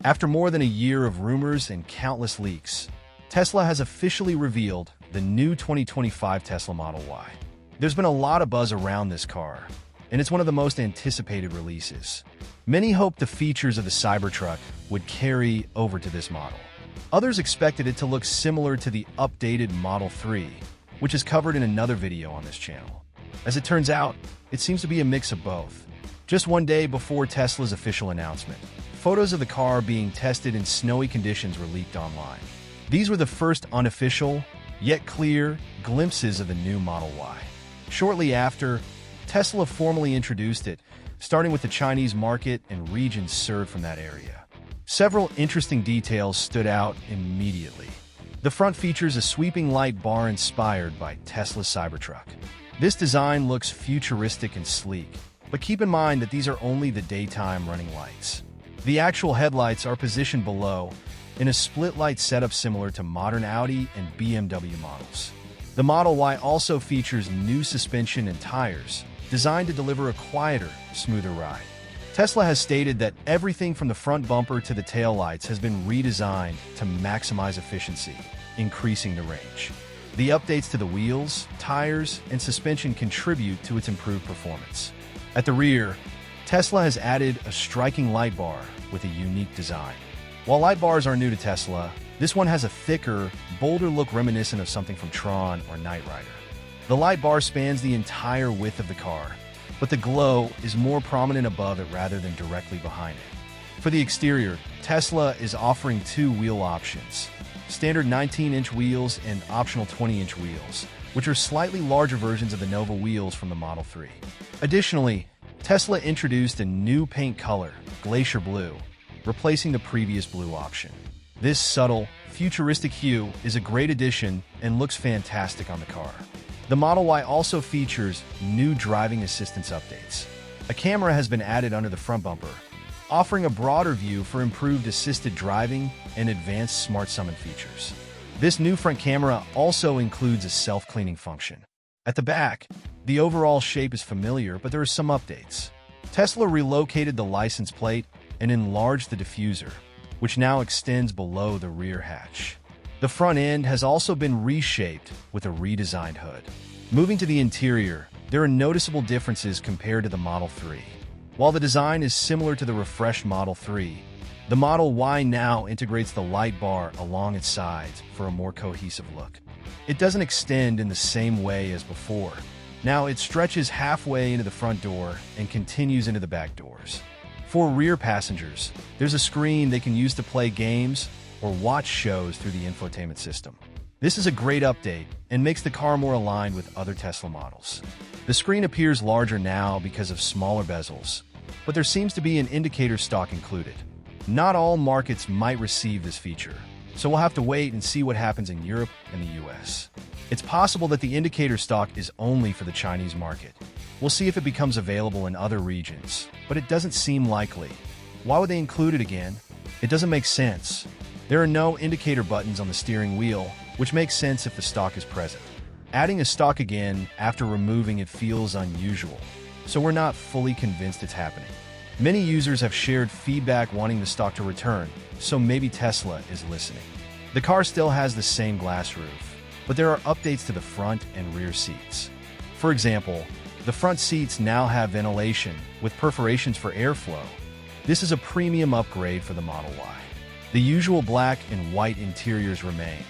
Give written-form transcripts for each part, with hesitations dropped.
After more than a year of rumors and countless leaks, Tesla has officially revealed the new 2025 Tesla Model Y. There's been a lot of buzz around this car, and it's one of the most anticipated releases. Many hoped the features of the Cybertruck would carry over to this model. Others expected it to look similar to the updated Model 3, which is covered in another video on this channel. As it turns out, it seems to be a mix of both. Just one day before Tesla's official announcement, photos of the car being tested in snowy conditions were leaked online. These were the first unofficial, yet clear, glimpses of the new Model Y. Shortly after, Tesla formally introduced it, starting with the Chinese market and regions served from that area. Several interesting details stood out immediately. The front features a sweeping light bar inspired by Tesla's Cybertruck. This design looks futuristic and sleek, but keep in mind that these are only the daytime running lights. The actual headlights are positioned below in a split light setup similar to modern Audi and BMW models. The Model Y also features new suspension and tires, designed to deliver a quieter, smoother ride. Tesla has stated that everything from the front bumper to the taillights has been redesigned to maximize efficiency, increasing the range. The updates to the wheels, tires, and suspension contribute to its improved performance. At the rear, Tesla has added a striking light bar with a unique design. While light bars are new to Tesla, this one has a thicker, bolder look reminiscent of something from Tron or Knight Rider. The light bar spans the entire width of the car, but the glow is more prominent above it rather than directly behind it. For the exterior, Tesla is offering two wheel options: standard 19-inch wheels and optional 20-inch wheels, which are slightly larger versions of the Nova wheels from the Model 3. Additionally, Tesla introduced a new paint color, Glacier Blue, replacing the previous blue option. This subtle, futuristic hue is a great addition and looks fantastic on the car. The Model Y also features new driving assistance updates. A camera has been added under the front bumper, offering a broader view for improved assisted driving and advanced Smart Summon features. This new front camera also includes a self-cleaning function. At the back, the overall shape is familiar, but there are some updates. Tesla relocated the license plate and enlarged the diffuser, which now extends below the rear hatch. The front end has also been reshaped with a redesigned hood. Moving to the interior, there are noticeable differences compared to the Model 3. While the design is similar to the refreshed Model 3, the Model Y now integrates the light bar along its sides for a more cohesive look. It doesn't extend in the same way as before. Now it stretches halfway into the front door and continues into the back doors. For rear passengers, there's a screen they can use to play games or watch shows through the infotainment system. This is a great update and makes the car more aligned with other Tesla models. The screen appears larger now because of smaller bezels, but there seems to be an indicator stalk included. Not all markets might receive this feature, so we'll have to wait and see what happens in Europe and the US. It's possible that the indicator stalk is only for the Chinese market. We'll see if it becomes available in other regions, but it doesn't seem likely. Why would they include it again? It doesn't make sense. There are no indicator buttons on the steering wheel, which makes sense if the stalk is present. Adding a stalk again after removing it feels unusual, so we're not fully convinced it's happening. Many users have shared feedback wanting the stalk to return, so maybe Tesla is listening. The car still has the same glass roof, but there are updates to the front and rear seats. For example, the front seats now have ventilation with perforations for airflow. This is a premium upgrade for the Model Y. The usual black and white interiors remain,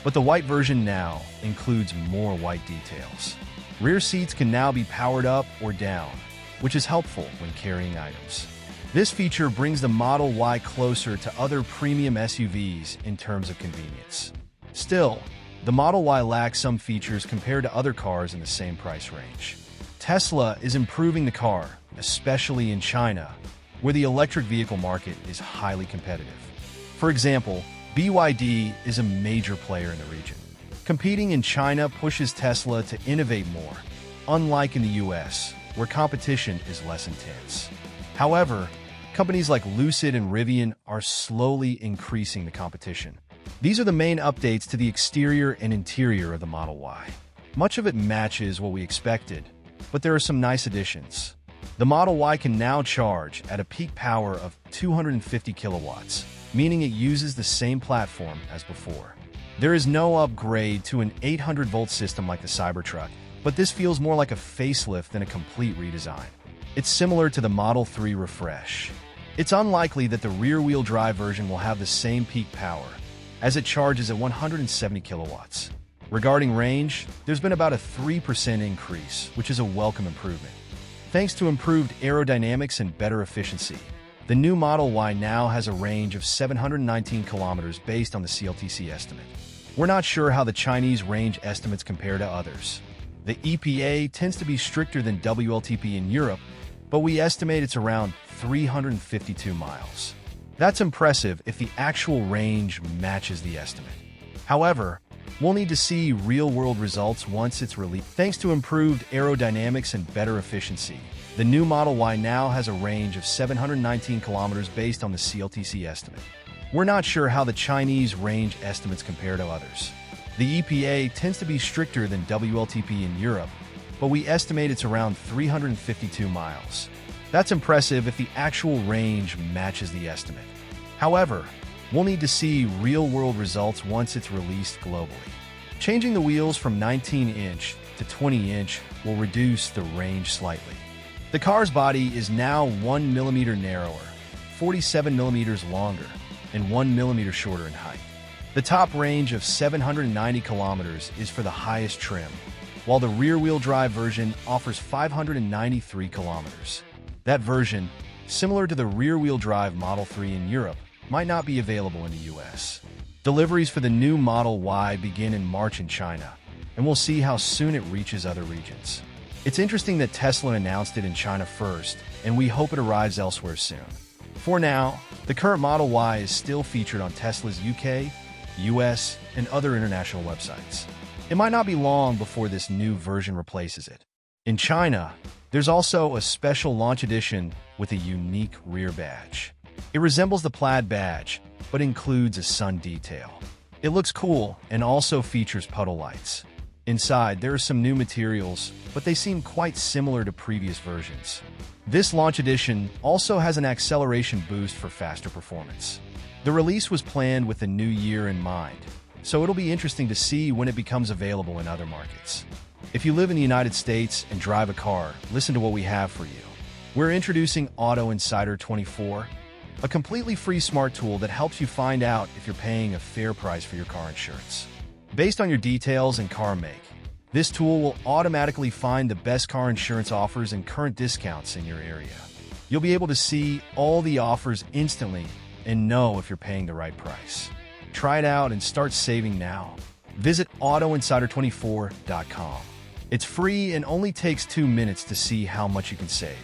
but the white version now includes more white details. Rear seats can now be powered up or down, which is helpful when carrying items. This feature brings the Model Y closer to other premium SUVs in terms of convenience. Still, the Model Y lacks some features compared to other cars in the same price range. Tesla is improving the car, especially in China, where the electric vehicle market is highly competitive. For example, BYD is a major player in the region. Competing in China pushes Tesla to innovate more, unlike in the US, where competition is less intense. However, companies like Lucid and Rivian are slowly increasing the competition. These are the main updates to the exterior and interior of the Model Y. Much of it matches what we expected, but there are some nice additions. The Model Y can now charge at a peak power of 250 kilowatts, meaning it uses the same platform as before. There is no upgrade to an 800-volt system like the Cybertruck, but this feels more like a facelift than a complete redesign. It's similar to the Model 3 refresh. It's unlikely that the rear-wheel drive version will have the same peak power, as it charges at 170 kilowatts. Regarding range, there's been about a 3% increase, which is a welcome improvement. Thanks to improved aerodynamics and better efficiency, the new Model Y now has a range of 719 kilometers based on the CLTC estimate. We're not sure how the Chinese range estimates compare to others. The EPA tends to be stricter than WLTP in Europe, but we estimate it's around 352 miles. That's impressive if the actual range matches the estimate. However, we'll need to see real-world results once it's released. Thanks to improved aerodynamics and better efficiency, the new Model Y now has a range of 719 kilometers based on the CLTC estimate. We're not sure how the Chinese range estimates compare to others. The EPA tends to be stricter than WLTP in Europe, but we estimate it's around 352 miles. That's impressive if the actual range matches the estimate. However, we'll need to see real-world results once it's released globally. Changing the wheels from 19-inch to 20-inch will reduce the range slightly. The car's body is now 1 millimeter narrower, 47 millimeters longer, and 1 millimeter shorter in height. The top range of 790 kilometers is for the highest trim, while the rear-wheel drive version offers 593 kilometers. That version, similar to the rear-wheel drive Model 3 in Europe, might not be available in the US. Deliveries for the new Model Y begin in March in China, and we'll see how soon it reaches other regions. It's interesting that Tesla announced it in China first, and we hope it arrives elsewhere soon. For now, the current Model Y is still featured on Tesla's UK, US, and other international websites. It might not be long before this new version replaces it. In China, there's also a special launch edition with a unique rear badge. It resembles the plaid badge, but includes a sun detail. It looks cool and also features puddle lights. Inside, there are some new materials, but they seem quite similar to previous versions. This launch edition also has an acceleration boost for faster performance. The release was planned with the new year in mind, so it'll be interesting to see when it becomes available in other markets. If you live in the United States and drive a car, listen to what we have for you. We're introducing Auto Insider 24, a completely free smart tool that helps you find out if you're paying a fair price for your car insurance. Based on your details and car make, this tool will automatically find the best car insurance offers and current discounts in your area. You'll be able to see all the offers instantly and know if you're paying the right price. Try it out and start saving now. Visit AutoInsider24.com. It's free and only takes 2 minutes to see how much you can save.